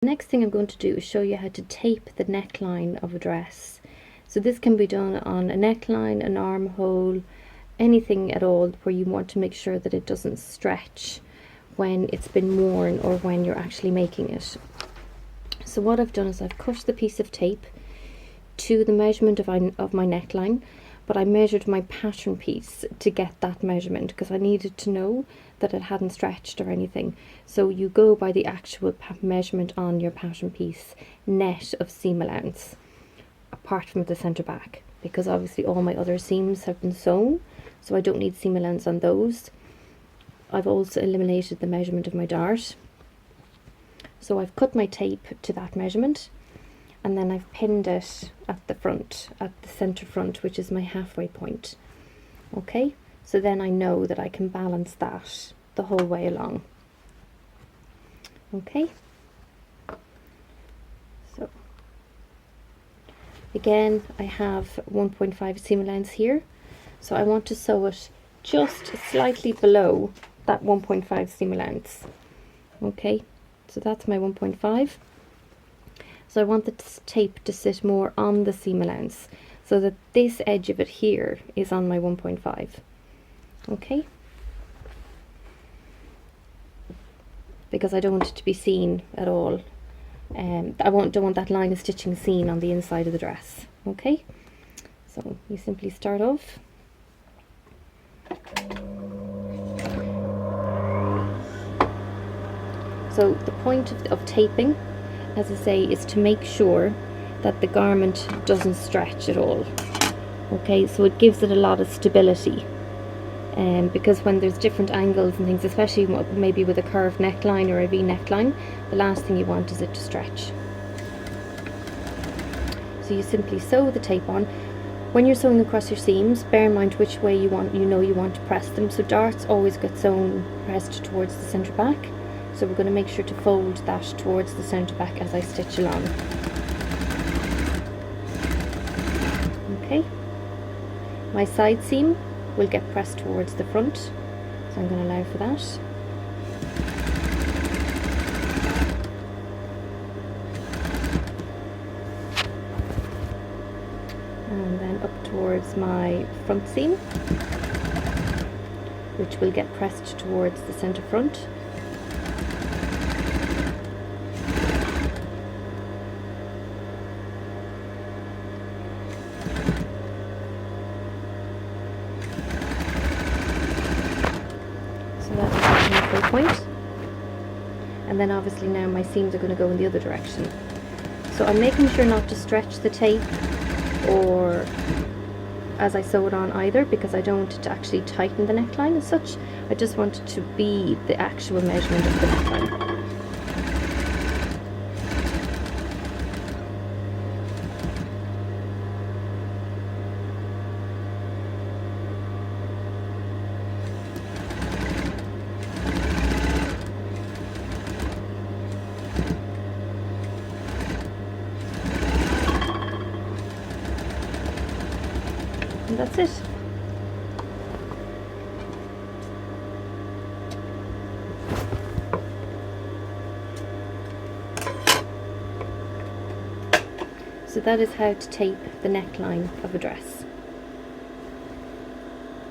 The next thing I'm going to do is show you how to tape the neckline of a dress. So this can be done on a neckline, an armhole, anything at all where you want to make sure that it doesn't stretch when it's been worn or when you're actually making it. So what I've done is I've cut the piece of tape to the measurement of my neckline, but I measured my pattern piece to get that measurement because I needed to know that it hadn't stretched or anything. So you go by the actual measurement on your pattern piece, net of seam allowance, apart from the centre back, because obviously all my other seams have been sewn, so I don't need seam allowance on those. I've also eliminated the measurement of my dart. So I've cut my tape to that measurement, and then I've pinned it at the front, at the centre front, which is my halfway point. Okay, so then I know that I can balance that the whole way along. Okay, so again I have 1.5 seam allowance here, so I want to sew it just slightly below that 1.5 seam allowance. Okay, so that's my 1.5. So I want the tape to sit more on the seam allowance, so that this edge of it here is on my 1.5. Okay, because I don't want it to be seen at all. I don't want that line of stitching seen on the inside of the dress. Okay, so you simply start off. So the point of taping, as I say, is to make sure that the garment doesn't stretch at all. Okay, so it gives it a lot of stability. Because when there's different angles and things, especially maybe with a curved neckline or a V neckline, the last thing you want is it to stretch. So you simply sew the tape on. When you're sewing across your seams, bear in mind which way you want to press them. So darts always get sewn pressed towards the centre back. So we're going to make sure to fold that towards the centre back as I stitch along. Okay, my side seam will get pressed towards the front, so I'm going to allow for that. And then up towards my front seam, which will get pressed towards the centre front. Point, and then obviously now my seams are going to go in the other direction, so I'm making sure not to stretch the tape or as I sew it on either, because I don't want it to actually tighten the neckline as such. I just want it to be the actual measurement of the neckline. And that's it. So that is how to tape the neckline of a dress.